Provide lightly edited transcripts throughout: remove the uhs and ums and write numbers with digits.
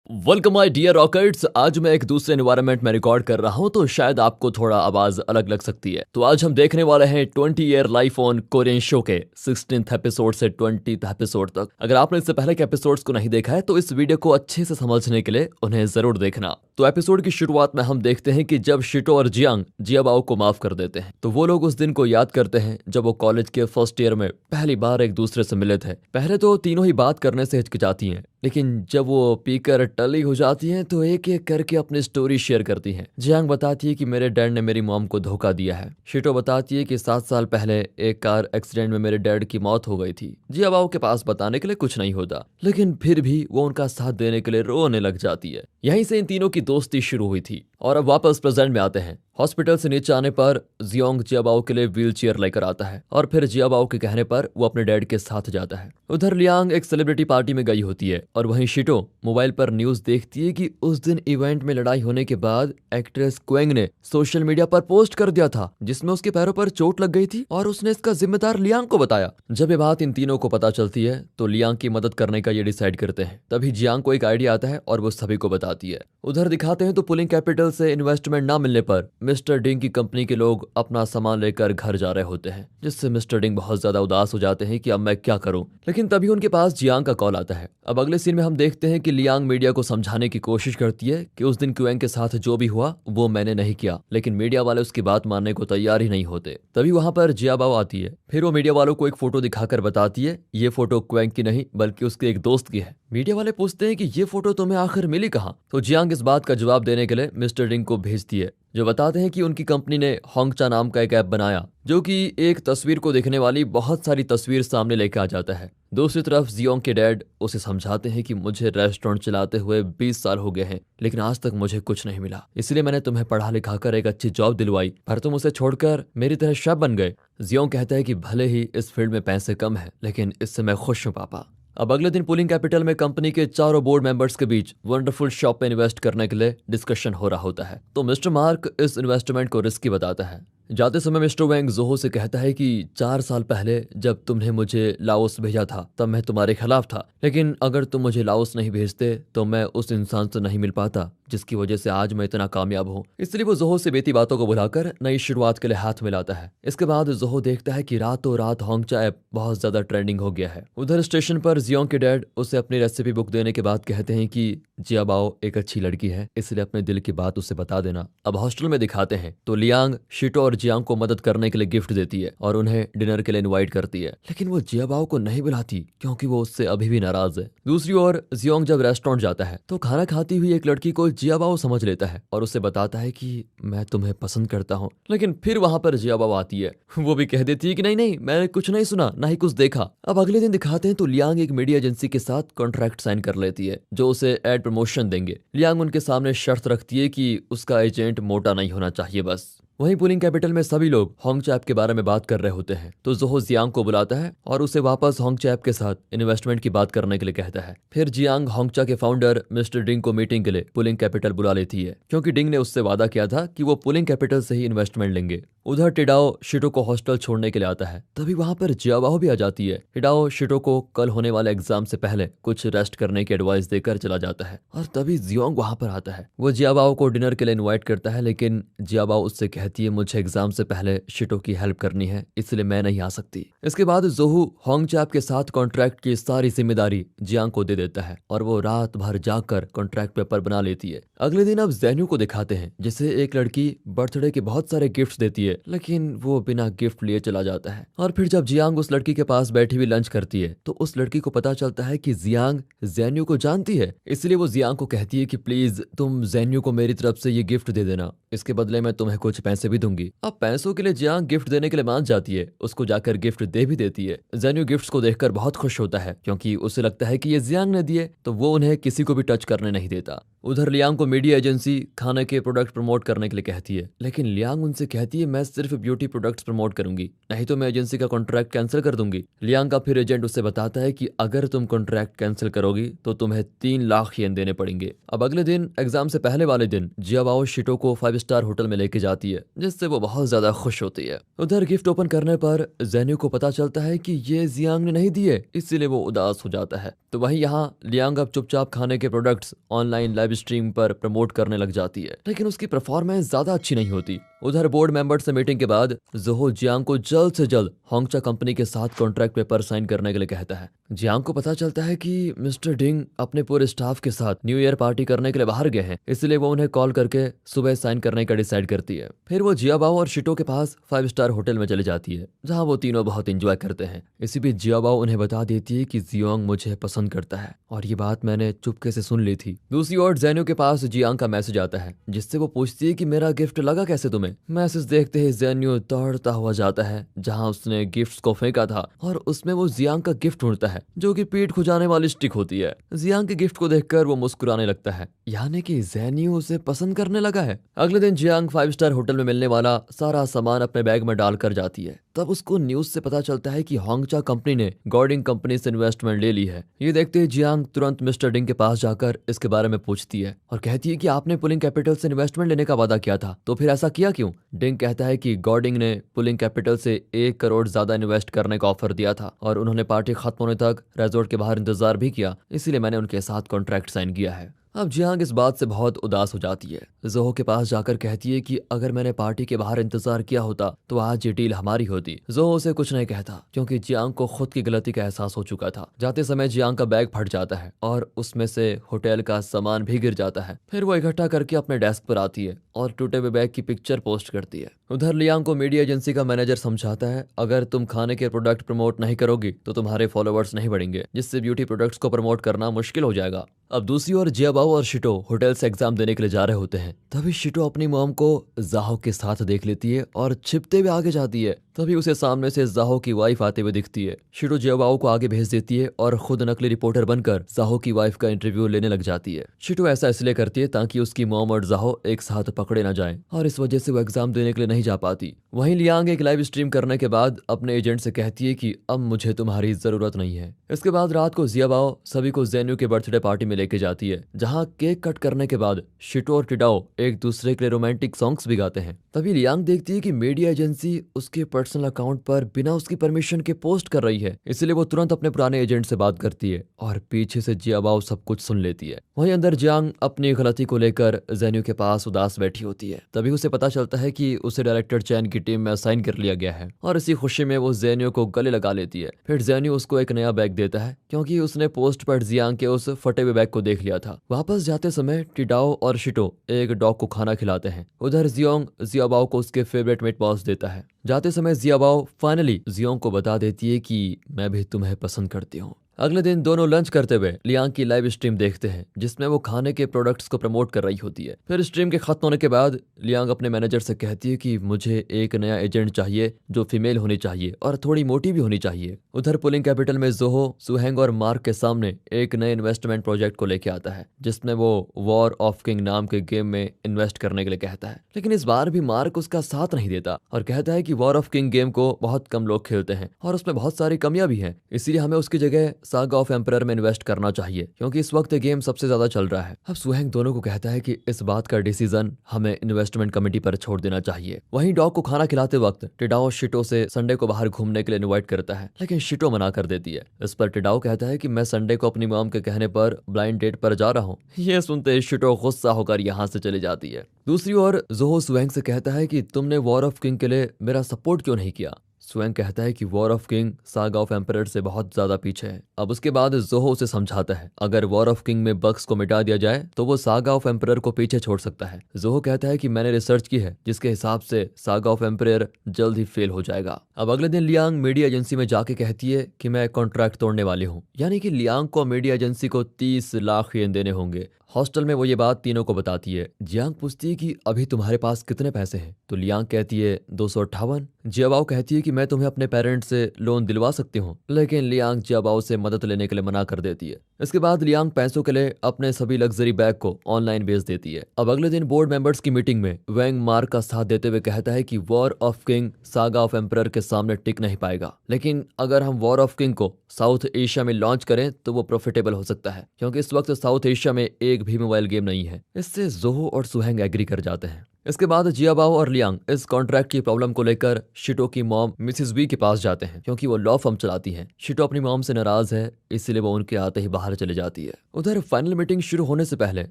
Welcome my dear rockets. आज मैं एक दूसरे एनवायरनमेंट में रिकॉर्ड कर रहा हूं, तो शायद आपको थोड़ा आवाज अलग लग सकती है। तो आज हम देखने वाले हैं 20 year life on Korean show के 16th एपिसोड से 20th एपिसोड तक। अगर आपने इससे पहले के एपिसोड्स को नहीं देखा है तो इस वीडियो को अच्छे से समझने के लिए उन्हें जरूर देखना। तो एपिसोड की शुरुआत में हम देखते हैं कि जब शिटो और जियांग जियाबाओ को माफ कर देते हैं तो वो लोग उस दिन को याद करते हैं जब वो कॉलेज के फर्स्ट ईयर में पहली बार एक दूसरे से मिले थे। पहले तो तीनों ही बात करने से हिचकिचाती हैं, लेकिन जब वो पीकर टली हो जाती हैं तो एक एक करके अपनी स्टोरी शेयर करती हैं। जियांग बताती है कि मेरे डैड ने मेरी मॉम को धोखा दिया है। शिटो बताती है कि 7 साल पहले एक कार एक्सीडेंट में मेरे डैड की मौत हो गई थी। जियाबाओ के पास बताने के लिए कुछ नहीं होता, लेकिन फिर भी वो उनका साथ देने के लिए रोने लग जाती है। यहीं से इन तीनों की दोस्ती शुरू हुई थी। और अब वापस प्रेजेंट में आते हैं। हॉस्पिटल से नीचे आने पर जियोंग जियाबाओ के लिए व्हील चेयर लेकर आता है और फिर जियाबाओ के कहने पर वो अपने डैड के साथ जाता है। उधर लियांग एक सेलिब्रिटी पार्टी में गई होती है और वहीं शिटो मोबाइल पर न्यूज देखती है कि उस दिन इवेंट में लड़ाई होने के बाद एक्ट्रेस क्वेंग ने सोशल मीडिया पर पोस्ट कर दिया था जिसमें उसके पैरों पर चोट लग गई थी और उसने इसका जिम्मेदार लियांग को बताया। जब ये बात इन तीनों को पता चलती है तो लियांग की मदद करने का ये डिसाइड करते हैं। तभी जियांग को एक आइडिया आता है और वो सभी को बताती है। उधर दिखाते हैं तो पुलिंग कैपिटल से इन्वेस्टमेंट ना मिलने पर मिस्टर डिंग की कंपनी के लोग अपना सामान लेकर घर जा रहे होते हैं, जिससे मिस्टर डिंग बहुत ज्यादा उदास हो जाते हैं कि अब मैं क्या करूं। लेकिन तभी उनके पास जियांग का कॉल आता है। अब अगले सीन में हम देखते हैं कि लियांग मीडिया को समझाने की कोशिश करती है कि उस दिन क्वेंग के साथ जो भी हुआ वो मैंने नहीं किया, लेकिन मीडिया वाले उसकी बात मानने को तैयार ही नहीं होते। तभी वहां पर जियाबाओ आती है। फिर वो मीडिया वालों को एक फोटो दिखाकर बताती है ये फोटो क्वेंग की नहीं बल्कि उसके एक दोस्त की है। मीडिया वाले पूछते हैं कि ये फोटो तुम्हें आखिर मिली कहाँ, तो जियांग इस बात का जवाब देने के लिए मिस्टर डिंग को भेजती है, जो बताते हैं कि उनकी कंपनी ने होंगचा नाम का एक ऐप बनाया जो कि एक तस्वीर को देखने वाली बहुत सारी तस्वीर सामने लेकर आ जाता है। दूसरी तरफ जियोंग के डैड उसे समझाते हैं कि मुझे रेस्टोरेंट चलाते हुए 20 साल हो गए हैं, लेकिन आज तक मुझे कुछ नहीं मिला, इसलिए मैंने तुम्हें पढ़ा लिखा कर एक अच्छी जॉब दिलवाई, पर तुम उसे छोड़कर मेरी तरह शेफ बन गए। जियोंग कहता है कि भले ही इस फील्ड में पैसे कम है, लेकिन इससे मैं खुश हूँ पापा। अब अगले दिन पुलिंग कैपिटल में कंपनी के चारों बोर्ड मेंबर्स के बीच वंडरफुल शॉप पे इन्वेस्ट करने के लिए डिस्कशन हो रहा होता है। तो मिस्टर मार्क इस इन्वेस्टमेंट को रिस्की बताता है। जाते समय मिस्टर वैंग जोहो से कहता है कि 4 साल पहले जब तुमने मुझे लाओस भेजा था तब मैं तुम्हारे खिलाफ था, लेकिन अगर तुम मुझे लाओस नहीं भेजते तो मैं उस इंसान से नहीं मिल पाता जिसकी वजह से आज मैं इतना कामयाब हूँ। इसलिए वो जोहो से बीती बातों को बुलाकर नई शुरुआत के लिए हाथ मिलाता है। इसके बाद जोहो देखता है कि रातों रात होंगचा ऐप बहुत ज्यादा ट्रेंडिंग हो गया है। उधर स्टेशन पर जियोंग के डैड उसे अपनी रेसिपी बुक देने के बाद कहते हैं कि जियाबाओ एक अच्छी लड़की है, इसलिए अपने दिल की बात उसे बता देना। अब हॉस्टल में दिखाते हैं तो लियांग शिटो और जियांग को मदद करने के लिए गिफ्ट देती है और उन्हें डिनर के लिए इनवाइट करती है, लेकिन वो जियाबाओ को नहीं बुलाती क्योंकि वो उससे अभी भी नाराज है। दूसरी ओर जियोंग जब रेस्टोरेंट जाता है तो खाना खाती हुई एक लड़की को जियाबाओ समझ लेता है और उसे बताता है कि मैं तुम्हें पसंद करता हूँ, लेकिन फिर वहां पर जियाबाओ आती है। वो भी कह देती है कि नहीं नहीं, मैंने कुछ नहीं सुना ना ही कुछ देखा। अब अगले दिन दिखाते हैं तो लियांग एक मीडिया एजेंसी के साथ कॉन्ट्रैक्ट साइन कर लेती है जो उसे एड प्रमोशन देंगे। लियांग उनके सामने शर्त रखती है कि उसका एजेंट मोटा नहीं होना चाहिए बस। वहीं पुलिंग कैपिटल में सभी लोग होंगचा ऐप के बारे में बात कर रहे होते हैं तो जोहो जियांग को बुलाता है और उसे वापस होंगचा ऐप के साथ इन्वेस्टमेंट की बात करने के लिए कहता है। फिर जियांग होंगचा के फाउंडर मिस्टर डिंग को मीटिंग के लिए पुलिंग कैपिटल बुला लेती है क्योंकि डिंग ने उससे वादा किया था कि वो पुलिंग कैपिटल से ही इन्वेस्टमेंट लेंगे। उधर टिडाओ शिटो को हॉस्टल छोड़ने के लिए आता है। तभी वहां पर जियाबाओ भी आ जाती है। टिडाओ शिटो को कल होने वाले एग्जाम से पहले कुछ रेस्ट करने की एडवाइस देकर चला जाता है और तभी जियोंग वहां पर आता है। वो जियाबाओ को डिनर के लिए इन्वाइट करता है, लेकिन जियाबाओ उससे कहती है मुझे एग्जाम से पहले शिटो की हेल्प करनी है, इसलिए मैं नहीं आ सकती। इसके बाद जोहू होंगचा ऐप के साथ कॉन्ट्रैक्ट की सारी जिम्मेदारी जियांग को दे देता है और वो रात भर जाकर कॉन्ट्रैक्ट पेपर बना लेती है। अगले दिन अब ज़ेन्यू को दिखाते हैं जिसे एक लड़की बर्थडे के बहुत सारे गिफ्ट्स देती है, लेकिन वो बिना गिफ्ट लिए चला जाता है। और फिर जब जियांग उस लड़की के पास बैठी हुई लंच करती है तो उस लड़की को पता चलता है कि जियांग ज़ेन्यू को जानती है, इसलिए वो जियांग को कहती है कि प्लीज तुम ज़ेन्यू को मेरी तरफ से ये गिफ्ट दे देना, इसके बदले में तुम्हें कुछ पैसे भी दूंगी। अब पैसों के लिए जियांग गिफ्ट देने के लिए मान जाती है, उसको जाकर गिफ्ट दे भी देती है। ज़ेन्यू गिफ्ट्स को देखकर बहुत खुश होता है क्योंकि उसे लगता है कि ये जियांग ने दिए तो वो उन्हें किसी को भी टच करने नहीं देता। उधर लियांग को मीडिया एजेंसी खाने के प्रोडक्ट प्रमोट करने के लिए कहती है, लेकिन लियांग उनसे कहती है मैं सिर्फ ब्यूटी प्रोडक्ट्स प्रमोट करूंगी, नहीं तो मैं एजेंसी का कॉन्ट्रैक्ट कैंसिल कर दूंगी। लियांग का फिर एजेंट उसे बताता है कि अगर तुम कॉन्ट्रैक्ट कैंसिल करोगी तो तुम्हें 3 लाख येन देने पड़ेंगे। अब अगले दिन एग्जाम से पहले वाले दिन जियाबाओ शिटो को 5 स्टार होटल में लेके जाती है, जिससे वो बहुत ज्यादा खुश होती है। उधर गिफ्ट ओपन करने पर जेन्यू को पता चलता है कि ये जियांग ने नहीं दिए, इसीलिए वो उदास हो जाता है। तो वहीं यहाँ लियांग अब चुपचाप खाने के प्रोडक्ट्स ऑनलाइन लाइव स्ट्रीम पर प्रमोट करने लग जाती है, लेकिन उसकी परफॉर्मेंस ज्यादा अच्छी नहीं होती। उधर बोर्ड मेंबर से मीटिंग के बाद जोहो जियांग को जल्द से जल्द होंगचा कंपनी के साथ कॉन्ट्रैक्ट पेपर साइन करने के लिए कहता है। जियांग को पता चलता है कि मिस्टर डिंग अपने पूरे स्टाफ के साथ न्यू ईयर पार्टी करने के लिए बाहर गए हैं, इसलिए वो उन्हें कॉल करके सुबह साइन करने का डिसाइड करती है। फिर वो जियाबाओ और शिटो के पास 5 स्टार होटल में चली जाती है, जहाँ वो तीनों बहुत एंजॉय करते हैं। इसी बीच जियाबाओ उन्हें बता देती है कि जियांग मुझे पसंद करता है और ये बात मैंने चुपके से सुन ली थी। दूसरी ओर जेन्यू के पास जियांग का मैसेज आता है, जिससे वो पूछती है कि मेरा गिफ्ट लगा कैसे तुम्हें। मैसेज देखते ही जेन्यू दौड़ता हुआ जाता है जहां उसने गिफ्ट्स को फेंका था, और उसमें वो जियांग का गिफ्ट ढूंढता है जो कि पीठ खुजाने वाली स्टिक होती है। जियांग के गिफ्ट को देखकर वो मुस्कुराने लगता है, यानी कि जेन्यू उसे पसंद करने लगा है। अगले दिन जियांग 5 स्टार होटल में मिलने वाला सारा सामान अपने बैग में डालकर जाती है। तब उसको न्यूज से पता चलता है कि होंगचा कंपनी ने गॉर्डिंग कंपनी से इन्वेस्टमेंट ले ली है। ये देखते ही जियांग तुरंत मिस्टर डिंग के पास जाकर इसके बारे में पूछती है और कहती है कि आपने पुलिंग कैपिटल से इन्वेस्टमेंट लेने का वादा किया था, तो फिर ऐसा किया क्यों? डिंग कहता है कि गॉर्डिंग ने पुलिंग कैपिटल से 1 करोड़ ज्यादा इन्वेस्ट करने का ऑफर दिया था और उन्होंने पार्टी खत्म होने तक रिजॉर्ट के बाहर इंतजार भी किया, इसीलिए मैंने उनके साथ कॉन्ट्रैक्ट साइन किया है। अब जियांग इस बात से बहुत उदास हो जाती है। जोहो के पास जाकर कहती है कि अगर मैंने पार्टी के बाहर इंतजार किया होता तो आज ये डील हमारी होती। जोहो उसे कुछ नहीं कहता क्योंकि जियांग को खुद की गलती का एहसास हो चुका था। जाते समय जियांग का बैग फट जाता है और उसमें से होटल का सामान भी गिर जाता है। फिर वो इकट्ठा करके अपने डेस्क पर आती है और टूटे हुए बैग की पिक्चर पोस्ट करती है। उधर लियांग को मीडिया एजेंसी का मैनेजर समझाता है, अगर तुम खाने के प्रोडक्ट प्रमोट नहीं करोगी तो तुम्हारे फॉलोअर्स नहीं बढ़ेंगे, जिससे ब्यूटी प्रोडक्ट्स को प्रमोट करना मुश्किल हो जाएगा। अब दूसरी ओर जियाबाओ और शिटो होटल से एग्जाम देने के लिए जा रहे होते हैं। तभी शिटो अपनी मॉम को जाहो के साथ देख लेती है और छिपते हुए आगे जाती है। तभी उसे सामने से जाहो की वाइफ आते हुए दिखती है। शिटो जियाबाओ को आगे भेज देती है और खुद नकली रिपोर्टर बनकर जाहो की वाइफ का इंटरव्यू लेने लग जाती है। शिटो ऐसा इसलिए करती है ताकि उसकी मॉम और जाहो एक साथ पकड़े न जाएं, और इस वजह से वो एग्जाम देने के लिए नहीं जा पाती। वहीं लियांग एक लाइव स्ट्रीम करने के बाद अपने एजेंट से कहती है कि अब मुझे तुम्हारी जरूरत नहीं है। इसके बाद रात को जियाबाओ सभी को जेन्यू के बर्थडे पार्टी में लेके जाती है, जहां केक कट करने के बाद शिटो और टिडाओ एक दूसरे के लिए रोमांटिक सॉन्ग्स भी गाते हैं। तभी लियांग देखती है कि मीडिया एजेंसी उसके पर्सनल अकाउंट पर बिना उसकी परमिशन के पोस्ट कर रही है, इसलिए वो तुरंत अपने पुराने एजेंट से बात करती है और पीछे से जियाबाओ सब कुछ सुन लेती है। वहीं अंदर जियांग अपनी गलती को लेकर जेन्यू के पास उदास बैठी होती है। तभी उसे पता चलता है कि उसे डायरेक्टर चैन की टीम में असाइन कर लिया गया है और इसी खुशी में वो जेन्यू को गले लगा लेती है। फिर जेन्यू उसको एक नया बैग देता है क्योंकि उसने पोस्ट पर जियांग के उस फटे हुए बैग को देख लिया था। वापस जाते समय टिडाओ और शिटो एक डॉग को खाना खिलाते हैं। उधर जियोंग जियाबाओ को उसके फेवरेट मीट बॉल्स देता है। जाते समय जियाबाओ फाइनली जियोंग को बता देती है कि मैं भी तुम्हें पसंद करती हूँ। अगले दिन दोनों लंच करते हुए लियांग की लाइव स्ट्रीम देखते हैं, जिसमें वो खाने के प्रोडक्ट्स को प्रमोट कर रही होती है। फिर स्ट्रीम के खत्म होने के बाद लियांग अपने मैनेजर से कहती है कि मुझे एक नया एजेंट चाहिए जो फीमेल होनी चाहिए और थोड़ी मोटी भी होनी चाहिए। उधर पुलिंग कैपिटल में जोहो सुहेंग और मार्क के सामने एक नए इन्वेस्टमेंट प्रोजेक्ट को लेके आता है, जिसमें वो वॉर ऑफ किंग नाम के गेम में इन्वेस्ट करने के लिए कहता है। लेकिन इस बार भी मार्क उसका साथ नहीं देता और कहता है कि वॉर ऑफ किंग गेम को बहुत कम लोग खेलते हैं और उसमें बहुत सारी कमियां भी हैं, इसीलिए हमें उसकी जगह सागा ऑफ एम्परर में इन्वेस्ट करना चाहिए क्योंकि इस वक्त गेम सबसे ज्यादा चल रहा है। अब सुहेंग दोनों को कहता है कि इस बात का डिसीजन हमें इन्वेस्टमेंट कमेटी पर छोड़ देना चाहिए। वहीं डॉग को खाना खिलाते वक्त टिडाओ शिटो से संडे को बाहर घूमने के लिए इनवाइट करता है, लेकिन शिटो मना कर देती है। इस पर टिडाओ कहता है कि मैं संडे को अपनी मॉम के कहने पर ब्लाइंड डेट पर जा रहा हूँ। ये सुनते शिटो गुस्सा होकर यहाँ से चली जाती है। दूसरी ओर जोहो सुहेंग से कहता है कि तुमने वॉर ऑफ किंग के लिए मेरा सपोर्ट क्यों नहीं किया। सुहेंग कहता है कि war of king saga of emperor से बहुत ज्यादा पीछे है। अब उसके बाद जोहो उसे समझाता है अगर वॉर ऑफ किंग में बग्स को मिटा दिया जाए तो वो सागा ऑफ एम्परर को पीछे छोड़ सकता है। जोहो कहता है कि मैंने रिसर्च की है जिसके हिसाब से सागा ऑफ एम्परर जल्द ही फेल हो जाएगा। अब अगले दिन लियांग मीडिया एजेंसी में जाके कहती है कि मैं कॉन्ट्रैक्ट तोड़ने वाली हूँ, यानी कि लियांग को मीडिया एजेंसी को 30 लाख येन देने होंगे हॉस्टल में वो ये बात तीनों को बताती है। जियांग पूछती है कि अभी तुम्हारे पास कितने पैसे हैं, तो लियांग कहती है 258। जियाबाओ कहती है कि मैं तुम्हें अपने पेरेंट्स से लोन दिलवा सकती हूँ, लेकिन लियांग जियाबाओ से मदद लेने के लिए मना कर देती है। इसके बाद लियांग पैसों के लिए अपने सभी लग्जरी बैग को ऑनलाइन बेच देती है। अब अगले दिन बोर्ड मेंबर्स की मीटिंग में वैंग मार्क का साथ देते हुए कहता है कि war of king saga of emperor के सामने टिक नहीं पाएगा, लेकिन अगर हम वॉर ऑफ किंग को साउथ एशिया में लॉन्च करें तो वो प्रॉफिटेबल हो सकता है, क्योंकि इस वक्त साउथ एशिया में एक भी मोबाइल गेम नहीं है। इससे जोहो और सुहेंग एग्री कर जाते हैं। इसके बाद जियाबाओ और लियांग इस कॉन्ट्रैक्ट की प्रॉब्लम को लेकर शिटो की मॉम मिसिस वी के पास जाते हैं, क्योंकि वो लॉ फर्म चलाती हैं। शिटो अपनी मॉम से नाराज है, इसीलिए वो उनके आते ही बाहर चले जाती है। उधर फाइनल मीटिंग शुरू होने से पहले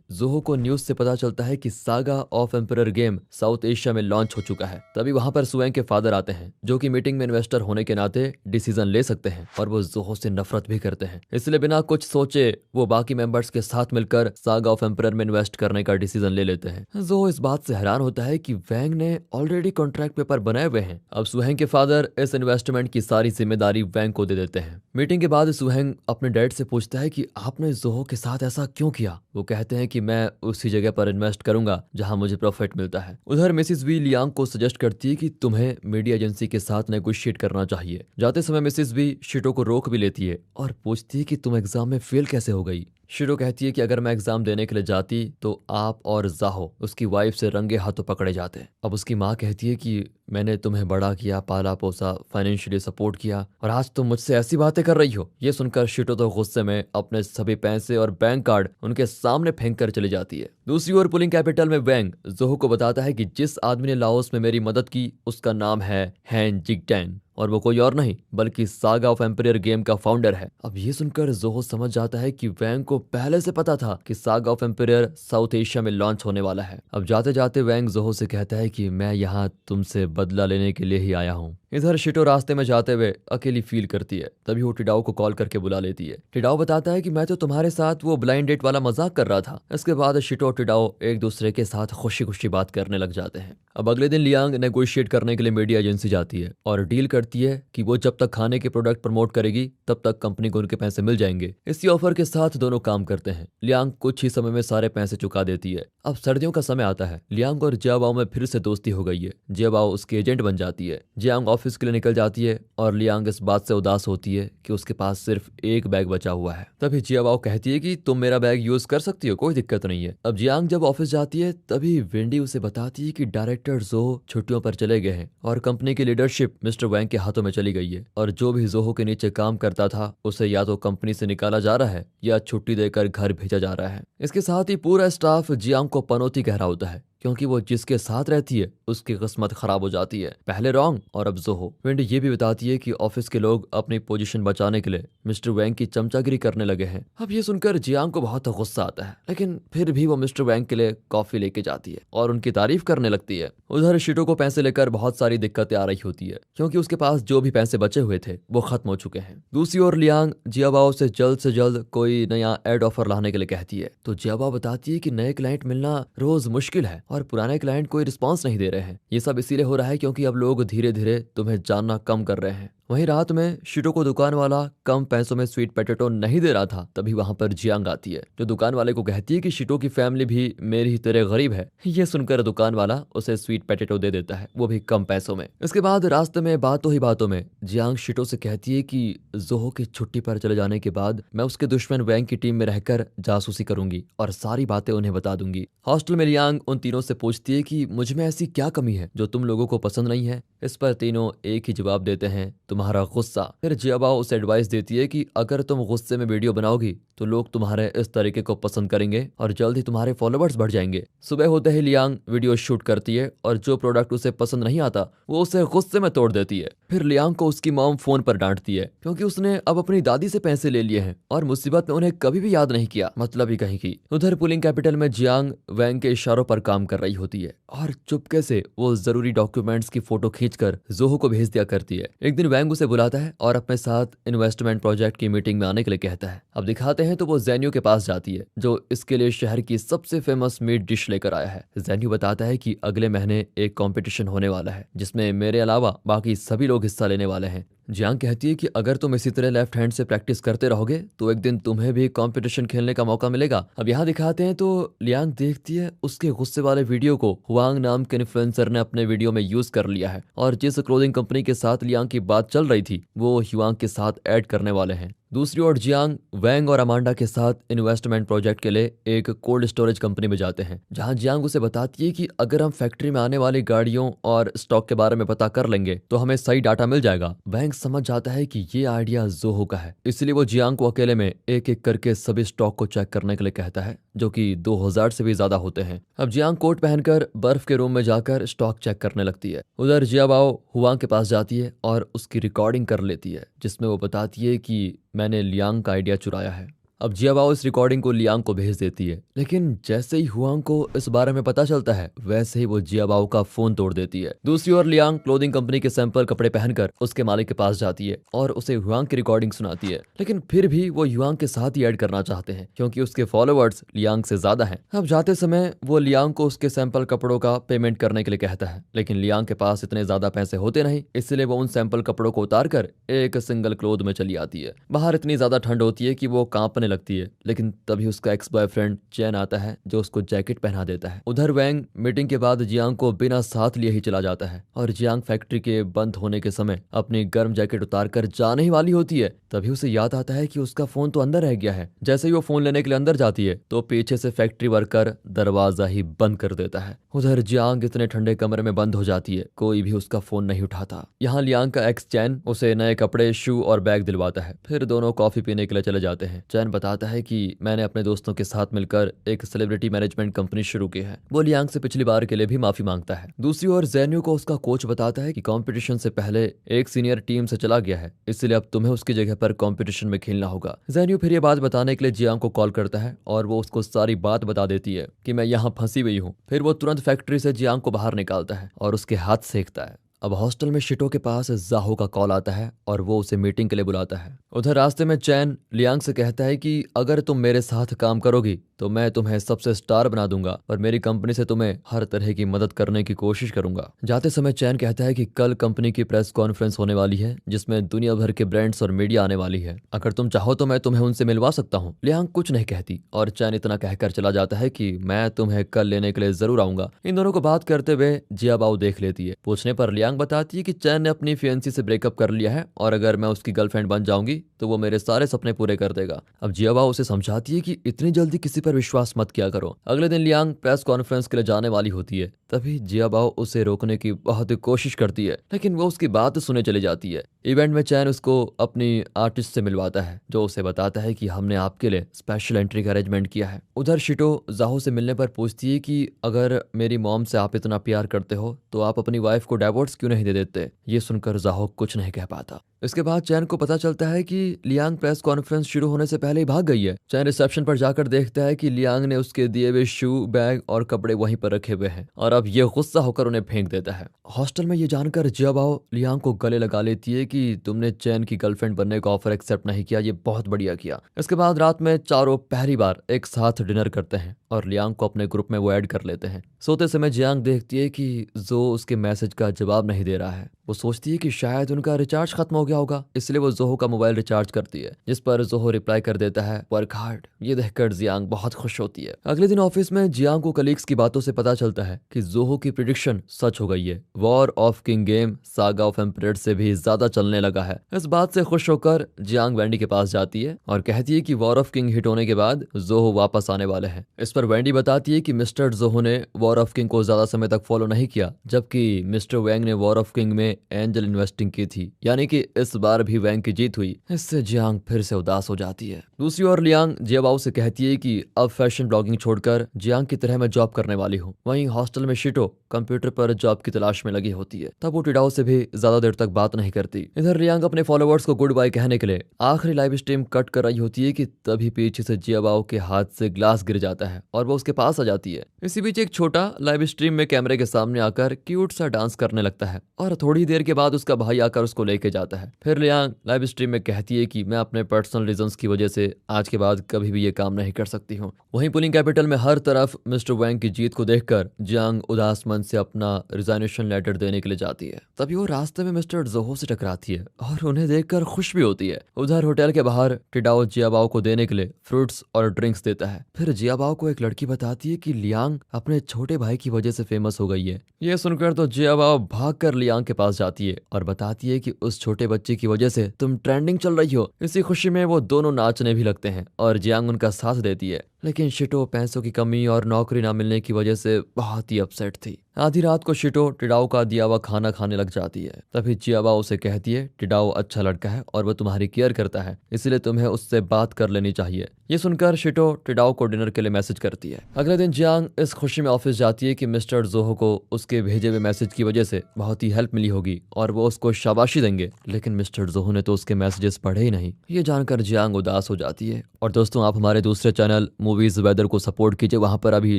जोहो को न्यूज से पता चलता है कि saga of emperor game south Asia में लॉन्च हो चुका है। तभी वहां पर सुएंग के फादर आते हैं, जो कि मीटिंग में इन्वेस्टर होने के नाते डिसीजन ले सकते हैं, और वो जोहो से नफरत भी करते हैं। इसलिए बिना कुछ सोचे वो बाकी मेंबर्स के साथ मिलकर सागा ऑफ एम्परर में इन्वेस्ट करने का डिसीजन ले लेते हैं। जोहो इस बात से हैरान होता है कि वैंग ने ऑलरेडी कॉन्ट्रैक्ट पेपर बनाए हुए हैं। अब सुहेंग के फादर इस इन्वेस्टमेंट की सारी जिम्मेदारी वैंग को दे देते हैं। मीटिंग के बाद सुहेंग अपने डैड से पूछता है कि आपने जोहो के साथ ऐसा क्यों किया। वो कहते हैं कि मैं उसी जगह पर इन्वेस्ट करूंगा जहां मुझे प्रॉफिट मिलता है। उधर मिसिस वी लियांग को सजेस्ट करती है कि तुम्हें मीडिया एजेंसी के साथ नेगोशिएट करना चाहिए। जाते समय मिसिस वी शिटो को रोक भी लेती है और पूछती है कि तुम एग्जाम में फेल कैसे हो गई। शिरो कहती है कि अगर मैं एग्जाम देने के लिए जाती तो आप और जाहो उसकी वाइफ से रंगे हाथों पकड़े जाते। अब उसकी माँ कहती है कि मैंने तुम्हें बड़ा किया, पाला पोसा, फाइनेंशियली सपोर्ट किया, और आज तुम मुझसे ऐसी बातें कर रही हो। ये सुनकर शिटो तो गुस्से में अपने सभी पैसे और बैंक कार्ड उनके सामने फेंक कर चली जाती है। दूसरी ओर पुलिंग कैपिटल में वैंग जोहो को बताता है कि जिस आदमी ने लाओस में मेरी मदद की उसका नाम है हैन जिगटैंग, और वो कोई और नहीं बल्कि सागा ऑफ एम्परर गेम का फाउंडर है। अब ये सुनकर जोहो समझ जाता है कि वैंग को पहले से पता था कि saga of emperor south Asia में लॉन्च होने वाला है। अब जाते जाते वैंग जोहो से कहता है कि मैं यहाँ तुमसे बदला लेने के लिए ही आया हूँ। इधर शिटो रास्ते में जाते हुए अकेली फील करती है, तभी वो टिडाओ को कॉल करके बुला लेती है। टिडाओ बताता है कि मैं तो तुम्हारे साथ वो ब्लाइंड डेट वाला मजाक कर रहा था। इसके बाद शिटो और टिडाओ एक दूसरे के साथ खुशी खुशी बात करने लग जाते हैं। अब अगले दिन लियांग नेगोशिएट करने के लिए मीडिया एजेंसी जाती है और डील करती है कि वो जब तक खाने के प्रोडक्ट प्रमोट करेगी तब तक कंपनी को उनके पैसे मिल जाएंगे। इसी ऑफर के साथ दोनों काम करते हैं। लियांग कुछ ही समय में सारे पैसे चुका देती है। अब सर्दियों का समय आता है। लियांग और जियाबाओ में फिर से दोस्ती हो गई है। जियाबाओ उसकी एजेंट बन जाती है। जियांग ऑफिस के लिए निकल जाती है और लियांग इस बात से उदास होती है कि उसके पास सिर्फ एक बैग बचा हुआ है। तभी जियाबाओ कहती है कि तुम मेरा बैग यूज कर सकती हो, कोई दिक्कत नहीं है। अब जियांग जब ऑफिस जाती है तभी वेंडी उसे बताती है कि डायरेक्टर जोहो छुट्टियों पर चले गए हैं और कंपनी की लीडरशिप मिस्टर वैंग के हाथों में चली गई है, और जो भी जोहो के नीचे काम करता था उसे या तो कंपनी से निकाला जा रहा है या छुट्टी देकर घर भेजा जा रहा है। इसके साथ ही पूरा स्टाफ जियांग को पनौती कह रहा होता है, क्योंकि वो जिसके साथ रहती है उसकी किस्मत खराब हो जाती है। पहले रॉन्ग और अब जोहो। वेंडी ये भी बताती है कि ऑफिस के लोग अपनी पोजीशन बचाने के लिए मिस्टर वैंग की चमचागिरी करने लगे हैं। अब ये सुनकर जियांग को बहुत गुस्सा आता है, लेकिन फिर भी वो मिस्टर वैंग के लिए कॉफी लेके जाती है और उनकी तारीफ करने लगती है। उधर शिटो को पैसे लेकर बहुत सारी दिक्कतें आ रही होती है, क्योंकि उसके पास जो भी पैसे बचे हुए थे वो खत्म हो चुके हैं। दूसरी ओर लियांग जियाबाओ से जल्द कोई नया एड ऑफर लाने के लिए कहती है, तो जियाबाओ बताती है कि नए क्लाइंट मिलना रोज मुश्किल है और पुराने क्लाइंट कोई रिस्पांस नहीं दे रहे हैं। ये सब इसीलिए हो रहा है क्योंकि अब लोग धीरे धीरे तुम्हें जानना कम कर रहे हैं। वहीं रात में शिटो को दुकान वाला कम पैसों में स्वीट पोटैटो नहीं दे रहा था, तभी वहां पर जियांग आती है, जो दुकान वाले को कहती है कि शिटो की फैमिली भी मेरी ही तरह गरीब है। ये सुनकर दुकान वाला उसे स्वीट पोटैटो दे देता है, वो भी कम पैसों में। इसके बाद रास्ते में बातों ही बातों में जियांग शिटो से कहती है कि जोहो की छुट्टी पर चले जाने के बाद मैं उसके दुश्मन वैंग की टीम में रहकर जासूसी करूंगी और सारी बातें उन्हें बता दूंगी। हॉस्टल में लियांग उन तीनों से पूछती है कि मुझ में ऐसी क्या कमी है जो तुम लोगों को पसंद नहीं है। इस पर तीनों एक ही जवाब देते हैं, तुम्हारा गुस्सा। फिर जियाबाओ उसे एडवाइस देती है कि अगर तुम गुस्से में वीडियो बनाओगी तो लोग तुम्हारे इस तरीके को पसंद करेंगे और जल्द ही तुम्हारे फॉलोवर्स बढ़ जाएंगे। सुबह होते ही लियांग वीडियो शूट करती है और जो प्रोडक्ट उसे पसंद नहीं आता वो उसे गुस्से में तोड़ देती है। फिर लियांग को उसकी मॉम फोन पर डांटती है, क्योंकि उसने अब अपनी दादी से पैसे ले लिए हैं और मुसीबत में उन्हें कभी भी याद नहीं किया, मतलब ही कहीं की। उधर पुलिंग कैपिटल में जियांग वैंग के इशारों पर काम कर रही होती है और चुपके से वो जरूरी डॉक्यूमेंट्स की फोटो खींचकर जोहो को भेज दिया करती है। एक दिन वैंग उसे बुलाता है और अपने साथ इन्वेस्टमेंट प्रोजेक्ट की मीटिंग में आने के लिए कहता है। अब दिखाते हैं तो वो ज़ेन्यू के पास जाती है, जो इसके लिए शहर की सबसे फेमस मीट डिश लेकर आया है। ज़ेन्यू बताता है कि अगले महीने एक कंपटीशन होने वाला है जिसमें मेरे अलावा बाकी सभी लोग हिस्सा लेने वाले हैं। जियांग कहती है कि अगर तुम इसी तरह लेफ्ट हैंड से प्रैक्टिस करते रहोगे तो एक दिन तुम्हें भी कंपटीशन खेलने का मौका मिलेगा। अब यहाँ दिखाते हैं तो लियांग देखती है उसके गुस्से वाले वीडियो को हुआंग नाम के इन्फ्लुएंसर ने अपने वीडियो में यूज कर लिया है और जिस क्लोथिंग कंपनी के साथ लियांग की बात चल रही थी वो हुआंग के साथ ऐड करने वाले हैं। दूसरी ओर जियांग वैंग और अमांडा के साथ इन्वेस्टमेंट प्रोजेक्ट के लिए एक कोल्ड स्टोरेज कंपनी में जाते हैं, जहां जियांग उसे बताती है कि अगर हम फैक्ट्री में आने वाली गाड़ियों और स्टॉक के बारे में पता कर लेंगे तो हमें सही डाटा मिल जाएगा। वैंग समझ जाता है कि ये आइडिया जोहो का है, इसलिए वो जियांग को अकेले में एक एक करके सभी स्टॉक को चेक करने के लिए कहता है, जो कि 2000 से भी ज्यादा होते हैं। अब जियांग कोट पहनकर बर्फ के रूम में जाकर स्टॉक चेक करने लगती है। उधर जियाबाओ हुआंग के पास जाती है और उसकी रिकॉर्डिंग कर लेती है, जिसमें वो बताती है कि मैंने लियांग का आइडिया चुराया है। अब जियाबाओ इस रिकॉर्डिंग को लियांग को भेज देती है, लेकिन जैसे ही हुआंग को इस बारे में पता चलता है वैसे ही वो जियाबाओ का फोन तोड़ देती है। दूसरी ओर लियांग क्लोथिंग कंपनी के सैंपल कपड़े पहनकर उसके मालिक के पास जाती है और उसे हुआंग की रिकॉर्डिंग सुनाती है, लेकिन फिर भी वो हुआंग के साथ ही ऐड करना चाहते हैं क्योंकि उसके फॉलोअर्स लियांग से ज्यादा हैं। अब जाते समय वो लियांग को उसके सैंपल कपड़ों का पेमेंट करने के लिए कहता है, लेकिन लियांग के पास इतने ज्यादा पैसे होते नहीं, इसलिए वो उन सैंपल कपड़ों को उतार कर एक सिंगल क्लोथ में चली आती है। बाहर इतनी ज्यादा ठंड होती है कि वो कांपने लगती है, लेकिन तभी उसका एक्स बॉयफ्रेंड चैन आता है जो उसको जैकेट पहना देता है। उधर वैंग मीटिंग के बाद जियांग को बिना साथ लिए ही चला जाता है और जियांग फैक्ट्री के बंद होने के समय अपनी गर्म जैकेट उतार कर जाने ही वाली होती है, तभी उसे याद आता है कि उसका फोन तो अंदर रह गया है। जैसे ही वो फोन लेने के लिए अंदर जाती है तो पीछे से फैक्ट्री वर्कर दरवाजा ही बंद कर देता है। उधर जियांग इतने ठंडे कमरे में बंद हो जाती है, कोई भी उसका फोन नहीं उठाता। यहाँ लियांग का एक्स चैन उसे नए कपड़े, शू और बैग दिलवाता है। फिर दोनों कॉफी पीने के लिए चले जाते हैं। चैन बताता है कि मैंने अपने दोस्तों के साथ मिलकर एक सेलिब्रिटी मैनेजमेंट कंपनी शुरू की है। वो लियांग से पिछली बार के लिए भी माफी मांगता है। दूसरी ओर ज़ेन्यू को उसका कोच बताता है कि कंपटीशन से पहले एक सीनियर टीम से चला गया है, इसलिए अब तुम्हें उसकी जगह पर कंपटीशन में खेलना होगा। ज़ेन्यू फिर ये बात बताने के लिए जियांग को कॉल करता है और वो उसको सारी बात बता देती है कि मैं यहाँ फंसी हुई हूँ। फिर वो तुरंत फैक्ट्री से जियांग को बाहर निकालता है और उसके हाथ सेकता है। अब हॉस्टल में शिटो के पास जाहो का कॉल आता है और वो उसे मीटिंग के लिए बुलाता है। उधर रास्ते में चैन लियांग से कहता है कि अगर तुम मेरे साथ काम करोगी तो मैं तुम्हें सबसे स्टार बना दूंगा और मेरी कंपनी से तुम्हें हर तरह की मदद करने की कोशिश करूंगा। जाते समय चैन कहता है कि कल कंपनी की प्रेस कॉन्फ्रेंस होने वाली है जिसमें दुनिया भर के ब्रांड्स और मीडिया आने वाली है, अगर तुम चाहो तो मैं तुम्हें उनसे मिलवा सकता हूँ। लियांग कुछ नहीं कहती और चैन इतना कहकर चला जाता है कि मैं तुम्हें कल लेने के लिए जरूर आऊंगा। इन दोनों को बात करते हुए जियाबाओ देख लेती है। पूछने पर लियांग बताती है कि चैन ने अपनी फियांसी से ब्रेकअप कर लिया है और अगर मैं उसकी गर्लफ्रेंड बन जाऊंगी तो वो मेरे सारे सपने पूरे कर देगा। अब जियाबाओ उसे समझाती है कि इतनी जल्दी किसी पर विश्वास मत किया करो। अगले दिन लियांग प्रेस कॉन्फ्रेंस के लिए जाने वाली होती है, तभी जियाबाओ उसे रोकने की बहुत कोशिश करती है, लेकिन वो उसकी बात सुने चली जाती है। इवेंट में चैन उसको अपनी आर्टिस्ट से मिलवाता है जो उसे बताता है कि हमने आपके लिए स्पेशल एंट्री का अरेंजमेंट किया है। उधर शिटो जाहो से मिलने पर पूछती है कि अगर मेरी मॉम से आप इतना प्यार करते हो तो आप अपनी वाइफ को डिवोर्स क्यों नहीं दे देते। ये सुनकर जाहो कुछ नहीं कह पाता। इसके बाद चैन को पता चलता है कि लियांग प्रेस कॉन्फ्रेंस शुरू होने से पहले ही भाग गई है। चैन रिसेप्शन पर जाकर देखता है कि लियांग ने उसके दिए हुए शू, बैग और कपड़े वहीं पर रखे हुए हैं और अब ये गुस्सा होकर उन्हें फेंक देता है। हॉस्टल में ये जानकर जियाबाओ लियांग को गले लगा लेती है कि तुमने चैन की गर्लफ्रेंड बनने का ऑफर एक्सेप्ट नहीं किया, ये बहुत बढ़िया किया। इसके बाद रात में चारों पहली बार एक साथ डिनर करते हैं और लियांग को अपने ग्रुप में वो ऐड कर लेते हैं। सोते समय जियांग देखती है कि जो उसके मैसेज का जवाब नहीं दे रहा है। वो सोचती है कि शायद उनका रिचार्ज खत्म हो गया होगा, इसलिए वो जोहो का मोबाइल रिचार्ज करती है, जिस पर जोहो रिप्लाई कर देता है वर्क हार्ड। ये देखकर जियांग बहुत खुश होती है। अगले दिन ऑफिस में जियांग को कलीग्स की बातों से पता चलता है कि जोहो की प्रिडिक्शन सच हो गई है। War of king game saga of emperor से भी ज्यादा चलने लगा है। इस बात से खुश होकर जियांग वेंडी के पास जाती है और कहती है कि वॉर ऑफ किंग हिट होने के बाद जोहो वापस आने वाले हैं। इस पर वेंडी बताती है कि मिस्टर जोहो ने वॉर ऑफ किंग को ज्यादा समय तक फॉलो नहीं किया, जबकि मिस्टर वैंग ने वॉर ऑफ किंग में एंजल इन्वेस्टिंग की थी, यानी कि इस बार भी वैंग की जीत हुई। इससे जियांग फिर से उदास हो जाती है। दूसरी ओर लियांग जियाबाओ से कहती है कि अब फैशन ब्लॉगिंग छोड़कर जियांग की तरह मैं जॉब करने वाली हूँ। वहीं हॉस्टल में शिटो कंप्यूटर पर जॉब की तलाश में लगी होती है, तब वो टिडाओ से भी ज्यादा देर तक बात नहीं करती। इधर लियांग अपने फॉलोअर्स को गुड बाय कहने के लिए आखिरी लाइव स्ट्रीम कट कर रही होती है कि तभी पीछे से जियाबाओ के हाथ से ग्लास गिर जाता है और वो उसके पास आ जाती है। इसी बीच एक छोटा लाइव स्ट्रीम में कैमरे के सामने आकर क्यूट सा डांस करने लगता है और थोड़ी देर के बाद उसका भाई आकर उसको लेके जाता है। फिर लियांग लाइव स्ट्रीम में कहती है कि मैं अपने पर्सनल रीजंस की वजह से आज के बाद कभी भी ये काम नहीं कर सकती हूँ। वहीं पुलिंग कैपिटल में हर तरफ मिस्टर वैंग की जीत को देखकर जियांग उदास मन से अपना रिजाइनेशन लेटर देने के लिए जाती है। तभी वो रास्ते में मिस्टर जोहो से टकराती है और उन्हें देखकर खुश भी होती है। उधर होटल के बाहर टिडाओ जियाबाओ को देने के लिए फ्रूट्स और ड्रिंक्स देता है। फिर जियाबाओ को एक लड़की बताती है कि लियांग अपने छोटे भाई की वजह से फेमस हो गई है। ये सुनकर तो जियाबाओ भागकर लियांग के पास जाती है और बताती है कि उस छोटे बच्चे की वजह से तुम ट्रेंडिंग चल रही हो। इसी खुशी में वो दोनों नाचने भी लगते हैं और जियांग उनका साथ देती है। लेकिन शिटो पैसों की कमी और नौकरी ना मिलने की वजह से बहुत ही अपसेट थी। आधी रात को शिटो टिडाओ का दिया हुआ खाना खाने लग जाती है। तभी जियाबाओ उसे कहती है टिडाओ अच्छा लड़का है और वह तुम्हारी केयर करता है, इसलिए तुम्हें उससे बात कर लेनी चाहिए। ये सुनकर शिटो टिडाओ को डिनर के लिए मैसेज करती है। अगले दिन जियांग इस खुशी में ऑफिस जाती है कि मिस्टर जोहो को उसके भेजे हुए मैसेज की वजह से बहुत ही हेल्प मिली होगी और वो उसको शाबाशी देंगे। लेकिन मिस्टर जोहो ने तो उसके मैसेजेस पढ़े ही नहीं। ये जानकर जियांग उदास हो जाती है। और दोस्तों, आप हमारे दूसरे चैनल मूवीज वेदर को सपोर्ट कीजिए, वहां पर अभी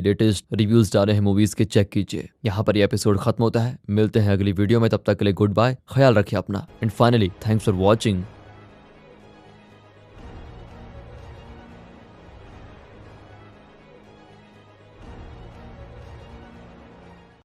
लेटेस्ट रिव्यूज डाले हैं मूवीज के, चेक कीजिए। यहाँ पर ये एपिसोड खत्म होता है। मिलते हैं अगली वीडियो में, तब तक के लिए गुड बाय, ख्याल रखिए अपना, and finally thanks for watching.